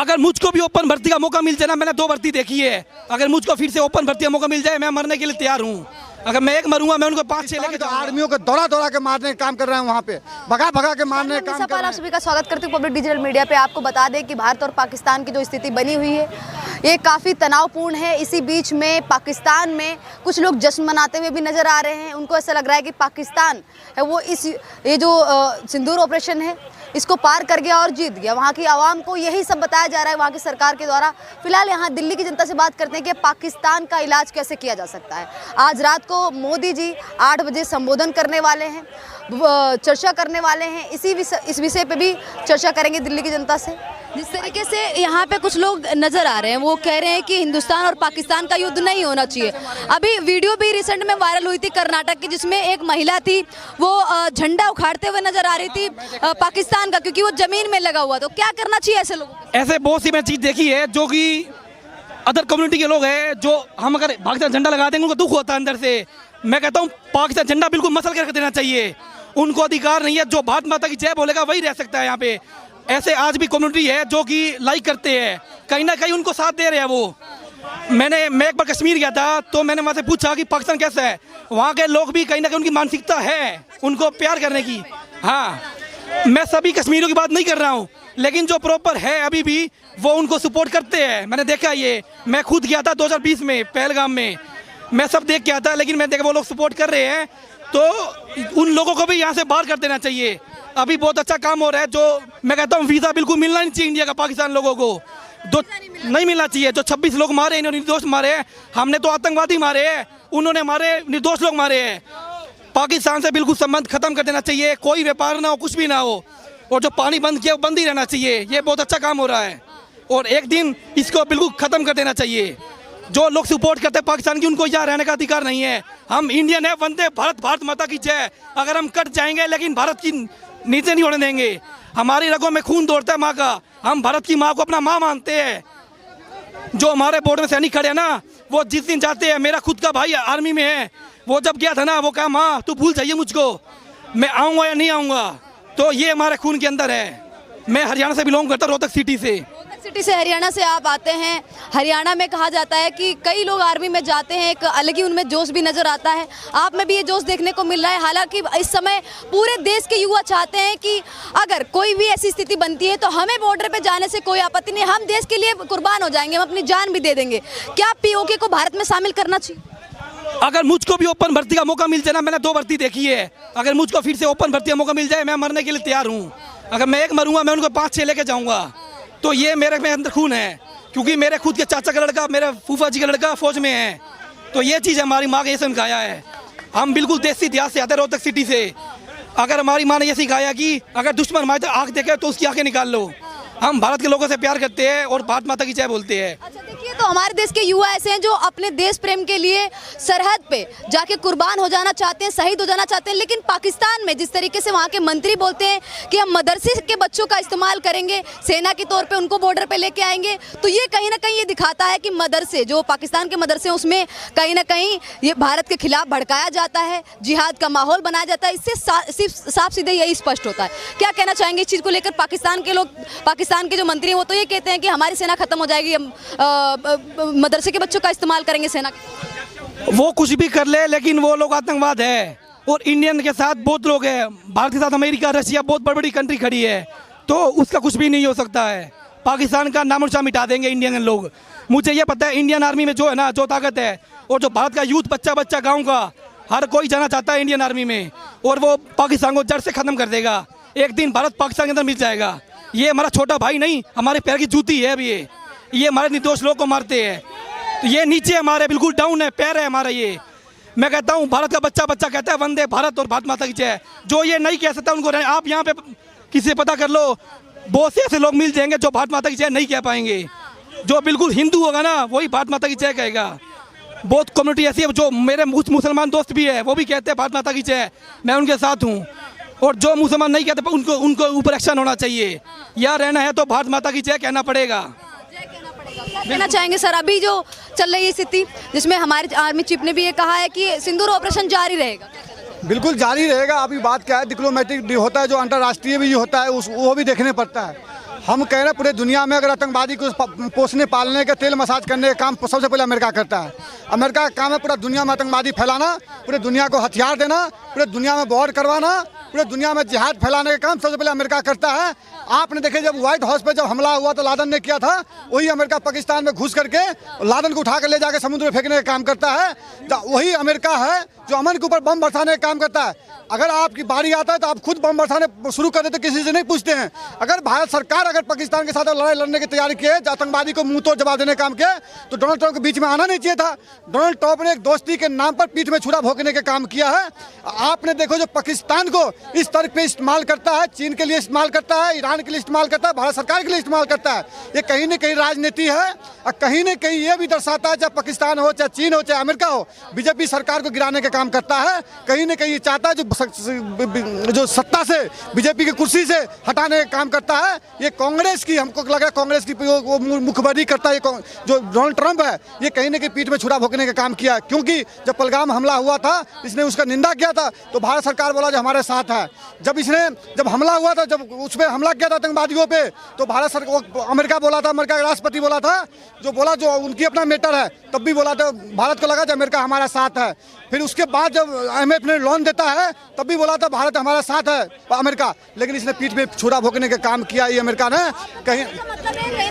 अगर मुझको भी ओपन भर्ती का मौका मिल जाए ना, मैंने 2 भर्ती देखी है, अगर मुझको फिर से ओपन भर्ती का मौका मिल जाए मैं मरने के लिए तैयार हूँ। अगर मैं एक मरूंगा मैं उनको 5-6 लेके तो आर्मियों को दौड़ा के मारने का काम कर रहे हैं, वहाँ पे भगा के मारने का काम कर रहे हैं। आप सभी का स्वागत करती हूँ पब्लिक डिजिटल मीडिया पे। आपको बता दें कि भारत और पाकिस्तान की जो स्थिति बनी हुई है ये काफ़ी तनावपूर्ण है। इसी बीच में पाकिस्तान में कुछ लोग जश्न मनाते हुए भी नज़र आ रहे हैं। उनको ऐसा लग रहा है कि पाकिस्तान है वो ये जो सिंदूर ऑपरेशन है इसको पार कर गया और जीत गया। वहाँ की आवाम को यही सब बताया जा रहा है वहाँ की सरकार के द्वारा। फिलहाल यहाँ दिल्ली की जनता से बात करते हैं कि पाकिस्तान का इलाज कैसे किया जा सकता है। आज रात को मोदी जी 8 बजे संबोधन करने वाले हैं, चर्चा करने वाले हैं। इस विषय पे भी चर्चा करेंगे दिल्ली की जनता से। जिस तरीके से यहाँ पे कुछ लोग नज़र आ रहे हैं वो कह रहे हैं कि हिंदुस्तान और पाकिस्तान का युद्ध नहीं होना चाहिए। अभी वीडियो भी रिसेंट में वायरल हुई थी कर्नाटक की, जिसमें एक महिला थी वो झंडा उखाड़ते हुए नजर आ रही थी पाकिस्तान का, क्योंकि वो जमीन में लगा हुआ। तो क्या करना चाहिए ऐसे लोगों को? ऐसे बहुत सी मैं चीज़ देखी है जो कि अदर कम्युनिटी के लोग हैं, जो हम अगर पाकिस्तान झंडा लगा देंगे उनको दुख होता है अंदर से। मैं कहता हूँ पाकिस्तान झंडा बिल्कुल मसल कर देना चाहिए, उनको अधिकार नहीं है। जो भारत माता की जय बोलेगा वही रह सकता है यहाँ पे। ऐसे आज भी कम्युनिटी है जो कि लाइक करते हैं, कहीं ना कहीं उनको साथ दे रहे हैं वो। मैं एक बार कश्मीर गया था तो मैंने वहाँ से पूछा कि पाकिस्तान कैसा है। वहाँ के लोग भी कहीं ना कहीं उनकी मानसिकता है उनको प्यार करने की। हाँ, मैं सभी कश्मीरियों की बात नहीं कर रहा हूँ, लेकिन जो प्रॉपर है अभी भी वो उनको सपोर्ट करते हैं। मैंने देखा ये, मैं खुद गया था 2020 में पहलगाम में, मैं सब देख के आता है, लेकिन मैं देखा वो लोग सपोर्ट कर रहे हैं। तो उन लोगों को भी यहाँ से बाहर कर देना चाहिए। अभी बहुत अच्छा काम हो रहा है। जो मैं कहता हूँ वीज़ा बिल्कुल मिलना नहीं चाहिए इंडिया का पाकिस्तान लोगों को, नहीं मिलना चाहिए। जो 26 लोग मारे इन्होंने निर्दोष मारे हैं, हमने तो आतंकवादी मारे हैं, उन्होंने मारे निर्दोष लोग मारे हैं। पाकिस्तान से बिल्कुल संबंध खत्म कर देना चाहिए, कोई व्यापार ना हो, कुछ भी ना हो। और जो पानी बंद किया वो बंद ही रहना चाहिए। ये बहुत अच्छा काम हो रहा है और एक दिन इसको बिल्कुल ख़त्म कर देना चाहिए। जो लोग सपोर्ट करते हैं पाकिस्तान की उनको यहाँ रहने का अधिकार नहीं है। हम इंडियन है, वंदे भारत, भारत माता की जय। अगर हम कट जाएंगे लेकिन भारत की नीचे नहीं होने देंगे। हमारी रगों में खून दौड़ता है माँ का, हम भारत की माँ को अपना माँ मानते हैं। जो हमारे बॉर्डर में सैनिक खड़े हैं ना, वो जिस दिन जाते हैं, मेरा खुद का भाई आर्मी में है, वो जब गया था ना वो कहा माँ तू भूल जाइए मुझको, मैं आऊँगा या नहीं आऊँगा। तो ये हमारे खून के अंदर है। मैं हरियाणा से बिलोंग करता, रोहतक सिटी से हरियाणा से आप आते हैं। हरियाणा में कहा जाता है कि कई लोग आर्मी में जाते हैं, एक अलग ही उनमें जोश भी नजर आता है। आप में भी ये जोश देखने को मिल रहा है। हालांकि इस समय पूरे देश के युवा चाहते हैं कि अगर कोई भी ऐसी स्थिति बनती है तो हमें बॉर्डर पे जाने से कोई आपत्ति नहीं, हम देश के लिए कुर्बान हो जाएंगे, हम अपनी जान भी दे देंगे। क्या पीओके को भारत में शामिल करना चाहिए? अगर मुझको भी ओपन भर्ती का मौका मिल जाए ना, मैंने 2 भर्ती देखी है, अगर मुझको फिर से ओपन भर्ती का मौका मिल जाए मैं मरने के लिए तैयार हूँ। अगर मैं एक मरूंगा मैं उनको 5-6 लेके जाऊँगा। तो ये मेरे में अंदर खून है, क्योंकि मेरे खुद के चाचा का लड़का, मेरे फूफा जी का लड़का फौज में है। तो ये चीज़ हमारी माँ ने ये सिखाया है। हम बिल्कुल देसी इतिहास से आते हैं, रोहतक सिटी से। अगर हमारी माँ ने ये सिखाया कि अगर दुश्मन हमारे आँख देखे तो उसकी आँखें निकाल लो। हम भारत के लोगों से प्यार करते हैं और भारत माता की जय बोलते हैं। अच्छा देखिए, तो हमारे देश के युवा ऐसे हैं जो अपने देश प्रेम के लिए सरहद पे जाके कुर्बान हो जाना चाहते हैं, शहीद हो जाना चाहते हैं। लेकिन पाकिस्तान में जिस तरीके से वहाँ के मंत्री बोलते हैं कि हम मदरसे के बच्चों का इस्तेमाल करेंगे, सेना के तौर पे उनको बॉर्डर पे लेके आएंगे, तो ये कहीं ना कहीं ये दिखाता है कि मदरसे, जो पाकिस्तान के मदरसे हैं, उसमें कहीं ना कहीं ये भारत के खिलाफ भड़काया जाता है, जिहाद का माहौल बनाया जाता है। इससे साफ सीधे यही स्पष्ट होता है। क्या कहना चाहेंगे इस चीज़ को लेकर? पाकिस्तान के लोग, पाकिस्तान के जो मंत्री हैं वो तो ये कहते हैं कि हमारी सेना खत्म हो जाएगी, हम मदरसे के बच्चों का इस्तेमाल करेंगे सेना के। वो कुछ भी कर ले, लेकिन वो लोग आतंकवाद है। और इंडियन के साथ बहुत लोग हैं, भारत के साथ अमेरिका, रशिया, बहुत बड़ी बड़ी कंट्री खड़ी है, तो उसका कुछ भी नहीं हो सकता है। पाकिस्तान का नामो निशान मिटा देंगे इंडियन लोग। मुझे ये पता है इंडियन आर्मी में जो है ना, जो ताकत है, और जो भारत का यूथ, बच्चा गाँव का हर कोई जाना चाहता है इंडियन आर्मी में, और वो पाकिस्तान को जड़ से ख़त्म कर देगा। एक दिन भारत पाकिस्तान के अंदर मिल जाएगा। ये हमारा छोटा भाई नहीं, हमारे पैर की जूती है अभी ये हमारे निर्दोष लोग को मारते हैं। तो ये नीचे हमारे बिल्कुल डाउन है, पैर है हमारा ये। मैं कहता हूँ भारत का बच्चा कहता है वंदे भारत और भारत माता की जय। जो ये नहीं कह सकता उनको आप यहाँ पे किसी से पता कर लो, बहुत से ऐसे लोग मिल जाएंगे जो भारत माता की जय नहीं कह पाएंगे। जो बिल्कुल हिंदू होगा ना वही भारत माता की जय कहेगा। बहुत कम्युनिटी ऐसी है, जो मेरे मुसलमान दोस्त भी है वो भी कहते हैं भारत माता की जय, मैं उनके साथ हूँ। और जो मुसलमान नहीं कहते उनको ऊपर एक्शन होना चाहिए। या रहना है तो भारत माता की जय कहना पड़ेगा। कहना चाहेंगे सर, अभी जो चल रही स्थिति जिसमें हमारे आर्मी चीफ ने भी ये कहा है कि सिंदूर ऑपरेशन जारी रहेगा? बिल्कुल जारी रहेगा। अभी बात क्या है, डिप्लोमेटिक होता है, जो अंतर्राष्ट्रीय भी होता है वो भी देखने पड़ता है। हम कह रहे हैं पूरे दुनिया में अगर आतंकवादी को पोषने पालने के तेल मसाज करने का काम सबसे पहले अमेरिका करता है। अमेरिका का काम है पूरा दुनिया में आतंकवादी फैलाना, पूरे दुनिया को हथियार देना, पूरे दुनिया में वॉर करवाना, पूरे दुनिया में जिहाद फैलाने का काम सबसे पहले अमेरिका करता है। आपने देखे जब व्हाइट हाउस पे जब हमला हुआ तो लादेन ने किया था, वही अमेरिका पाकिस्तान में घुस करके लादेन को उठा कर ले जाकर समुद्र में फेंकने का काम करता है। तो वही अमेरिका है जो अमन के ऊपर बम बरसाने का काम करता है। अगर आपकी बारी आता है तो आप खुद बम बरसाने शुरू कर देते, किसी से नहीं पूछते हैं। अगर भारत सरकार अगर पाकिस्तान के साथ लड़ाई लड़ने की तैयारी किए, आतंकवादी को मुंह तोड़ जवाब देने का काम किया, तो डोनाल्ड ट्रंप के बीच में आना नहीं चाहिए था। डोनाल्ड ट्रंप ने एक दोस्ती के नाम पर पीठ में छुरा भोंकने का काम किया है। आपने देखो जो पाकिस्तान को इस तरह पे इस्तेमाल करता है, चीन के लिए इस्तेमाल करता है, ईरान के लिए इस्तेमाल करता है, भारत सरकार के लिए इस्तेमाल करता है। ये कहीं न कहीं राजनीति है और कहीं न कहीं ये भी दर्शाता है, चाहे पाकिस्तान हो, चाहे चीन हो, चाहे अमेरिका हो, बीजेपी सरकार को गिराने का काम करता है। कहीं न कहीं ये चाहता है जो सत्ता से बीजेपी की कुर्सी से हटाने का काम करता है। ये कांग्रेस की, हमको लग रहा है कांग्रेस की वो मुखबरी करता है। जो डोनाल्ड ट्रंप है ये कहीं न कहीं पीठ में छुरा भोंकने का काम किया, क्योंकि जब पहलगाम हमला हुआ था इसने उसका निंदा किया था तो भारत सरकार बोला जो हमारे साथ है। जब हमला हुआ था, जब उस पर हमला किया था आतंकवादियों पे, तो भारत सरकार, अमेरिका बोला था, अमेरिका के राष्ट्रपति बोला था, जो उनकी अपना मैटर है, तब भी बोला था, भारत को लगा जो अमेरिका हमारा साथ है। फिर उसके बाद जब IMF ने लोन देता है तब भी बोला था भारत हमारा साथ है अमेरिका, लेकिन इसने पीठ में छुरा भोंकने का काम किया ये अमेरिका ने। कहीं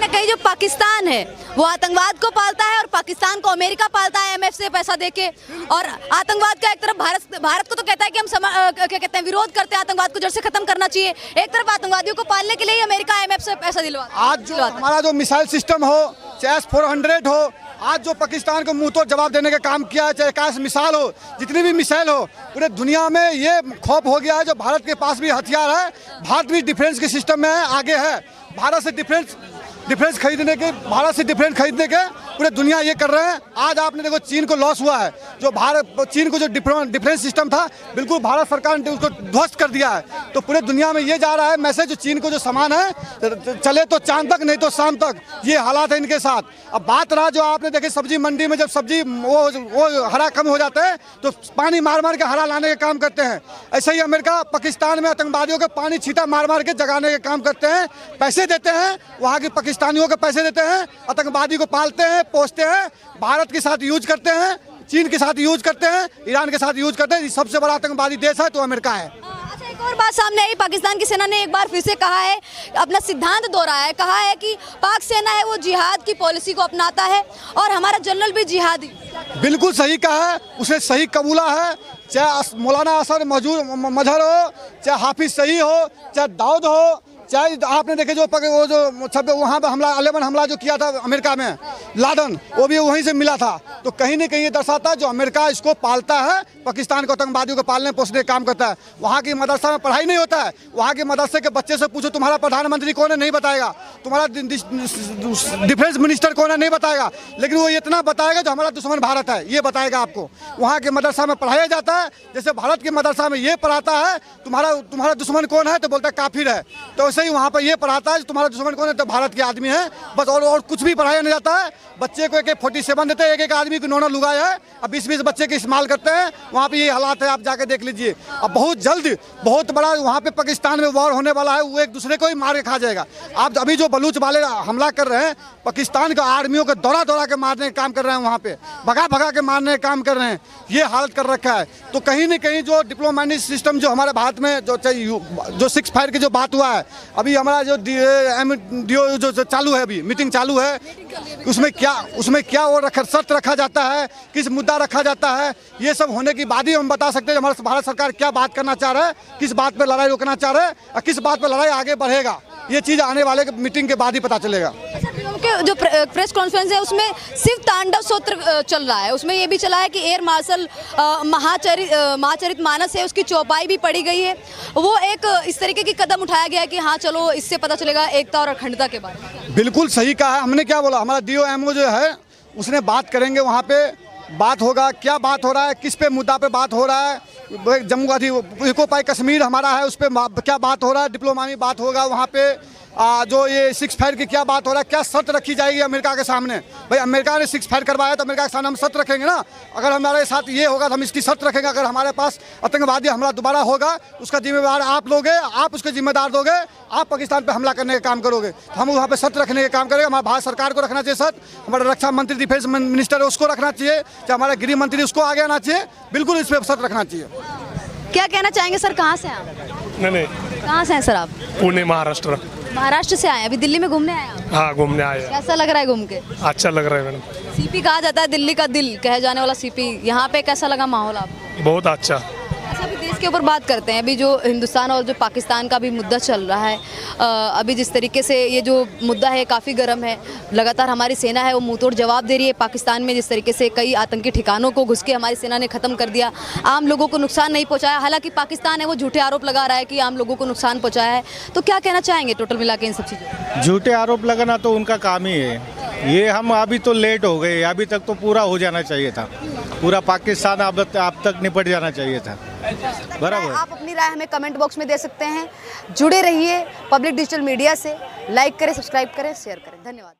ना कहीं जो पाकिस्तान है वो आतंकवाद को पालता है और पाकिस्तान को अमेरिका पालता है IMF से पैसा देके। और आतंकवाद का एक तरफ भारत को तो कहता है कि हम क्या कहते हैं, विरोध करते हैं, आतंकवाद को जड़ से खत्म करना चाहिए। एक तरफ आतंकवादियों को पालने के लिए अमेरिका IMF से पैसा दिलवा। आज जो हमारा जो मिसाइल सिस्टम हो, चाहे S-400 हो, आज जो पाकिस्तान को मुंह तोड़ जवाब देने का काम किया है, चाहे आकाश मिसाइल हो, जितनी भी मिसाइल हो, पूरे दुनिया में ये खौफ हो गया है जो भारत के पास भी हथियार है। भारत भी डिफेंस के सिस्टम में आगे है। भारत से डिफेंस खरीदने के पूरे दुनिया ये कर रहे हैं। आज आपने देखो चीन को लॉस हुआ है, चीन को जो डिफेंस सिस्टम था बिल्कुल भारत सरकार ने उसको ध्वस्त कर दिया है। तो पूरे दुनिया में ये जा रहा है मैसेज, जो चीन को जो सामान है चले तो चांद तक नहीं तो शाम तक, ये हालात है इनके साथ। अब बात रहा जो आपने देखे सब्जी मंडी में जब सब्जी वो हरा कम हो जाता है तो पानी मार के हरा लाने का काम करते हैं। ऐसे ही अमेरिका पाकिस्तान में आतंकवादियों को पानी छींटा मार के जगाने का काम करते हैं, पैसे देते हैं, वहाँ के पाकिस्तानियों को पैसे देते हैं, आतंकवादी को पालते हैं, पोसते हैं, भारत के साथ यूज करते हैं, चीन के साथ यूज करते हैं, ईरान के साथ यूज करते हैं। सबसे बड़ा आतंकवादी देश है तो अमेरिका है। अच्छा, एक और बात सामने आई, पाकिस्तान की सेना ने एक बार फिर से कहा है, अपना सिद्धांत दोहराया है, कहा है कि पाक सेना है वो जिहाद की पॉलिसी को अपनाता है और हमारा जनरल भी जिहादी। बिल्कुल सही कहा है, उसे सही कबूला है। चाहे मौलाना असद मजहर हो, चाहे हाफिज सही हो, चाहे दाऊद हो, चाहे आपने देखे जो सब वहाँ पे 11 हमला जो किया था अमेरिका में, लादेन, वो भी वहीं से मिला था। तो कहीं न कहीं ये दर्शाता है जो अमेरिका इसको पालता है, पाकिस्तान को आतंकवादियों को पालने पोसने का काम करता है। वहाँ की मदरसा में पढ़ाई नहीं होता है, वहाँ के मदरसे के बच्चे से पूछो तुम्हारा प्रधानमंत्री कौन है, नहीं बताएगा, तुम्हारा डिफेंस मिनिस्टर कौन है, नहीं बताएगा, लेकिन वो इतना बताएगा जो हमारा दुश्मन भारत है, ये बताएगा आपको। वहाँ के मदरसा में पढ़ाया जाता है, जैसे भारत के मदरसा में ये पढ़ाता है तुम्हारा दुश्मन कौन है तो बोलता है काफिर है, तो वैसे ही वहाँ पर ये पढ़ाता है तुम्हारा दुश्मन कौन है तो भारत के आदमी है, बस। और कुछ भी पढ़ाया नहीं जाता है। बच्चे को AK-47 देते हैं, एक आदमी को 9 लुगाया है, अब 20 बच्चे के इस्तेमाल करते हैं। वहाँ पे ये हालात है, आप जाके देख लीजिए। अब बहुत जल्द बहुत बड़ा वहाँ पे पाकिस्तान में वॉर होने वाला है, वो एक दूसरे को ही मार के खा जाएगा। आप अभी जो बलूच वाले हमला कर रहे हैं, पाकिस्तान का आर्मियों को दौड़ा के मारने का काम कर रहे हैं, वहाँ पे भगा के मारने का काम कर रहे हैं, ये हालत कर रखा है। तो कहीं न कहीं जो डिप्लोमेटिक सिस्टम जो हमारे भारत में जो 6 की जो बात हुआ है, अभी हमारा जो MDO जो चालू है, अभी मीटिंग चालू है, उसमें क्या वो शर्त रखा जाता है, किस मुद्दा रखा जाता है, ये सब होने की बाद ही हम बता सकते हैं हमारा भारत सरकार क्या बात करना चाह रहा है, किस बात पर लड़ाई रोकना चाह रहा है और किस बात पर लड़ाई आगे बढ़ेगा। ये चीज़ आने वाले मीटिंग के बाद ही पता चलेगा। जो प्रेस कॉन्फ्रेंस है उसमें सिर्फ तांडव सूत्र चल रहा है, उसमें ये भी चला है कि एयर मार्शल महाचरित मानस है उसकी चौपाई भी पड़ी गई है। वो एक इस तरीके की कदम उठाया गया है कि हाँ चलो इससे पता चलेगा एकता और अखंडता के बारे में। बिल्कुल सही कहा है। हमने क्या बोला, हमारा DOMO जो है उसने बात करेंगे, वहाँ पे बात होगा, क्या बात हो रहा है, किस पे मुद्दा पे बात हो रहा है, जम्मू इकोपाई कश्मीर हमारा है, उस पर क्या बात हो रहा है, डिप्लोमेटिक बात होगा वहाँ पे। जो ये 6 फायर की क्या बात हो रहा है, क्या शर्त रखी जाएगी अमेरिका के सामने? भाई अमेरिका ने 6 फायर करवाया तो अमेरिका के सामने हम शर्त रखेंगे ना। अगर हमारे साथ ये होगा तो हम इसकी शर्त रखेंगे। अगर हमारे पास आतंकवादी हमला दोबारा होगा उसका जिम्मेदार आप लोगे, आप उसके जिम्मेदार दोगे, आप पाकिस्तान पे हमला करने का काम करोगे तो हम वहाँ पे शर्त रखने का काम करेंगे। हमारे भारत सरकार को रखना चाहिए शर्त, हमारा रक्षा मंत्री डिफेंस मिनिस्टर है उसको रखना चाहिए, चाहे हमारा गृह मंत्री उसको आगे आना चाहिए, बिल्कुल इस पर शर्त रखना चाहिए। क्या कहना चाहेंगे सर, कहाँ से हैं आप? नहीं, कहाँ से हैं सर आप? पुणे महाराष्ट्र। महाराष्ट्र से आए हैं, अभी दिल्ली में घूमने आए हैं आप? हाँ, घूमने आए हैं। कैसा लग रहा है घूम के? अच्छा लग रहा है मैडम। सीपी कहा जाता है दिल्ली का दिल कहे जाने वाला सीपी, यहाँ पे कैसा लगा माहौल आपको? बहुत अच्छा। अच्छा, अभी देश के ऊपर बात करते हैं। अभी जो हिंदुस्तान और जो पाकिस्तान का भी मुद्दा चल रहा है, अभी जिस तरीके से ये जो मुद्दा है काफ़ी गर्म है, लगातार हमारी सेना है वो मुंहतोड़ जवाब दे रही है। पाकिस्तान में जिस तरीके से कई आतंकी ठिकानों को घुस के हमारी सेना ने ख़त्म कर दिया, आम लोगों को नुकसान नहीं पहुंचाया। हालांकि पाकिस्तान है वो झूठे आरोप लगा रहा है कि आम लोगों को नुकसान पहुंचाया है। तो क्या कहना चाहेंगे टोटल मिला के इन सब चीज़ों? झूठे आरोप लगाना तो उनका काम ही है। ये हम अभी तो लेट हो गए, अभी तक तो पूरा हो जाना चाहिए था, पूरा पाकिस्तान अब तक निपट जाना चाहिए था। बराबर। आप अपनी राय हमें कमेंट बॉक्स में दे सकते हैं। जुड़े रहिए पब्लिक डिजिटल मीडिया से, लाइक करें, सब्सक्राइब करें, शेयर करें। धन्यवाद।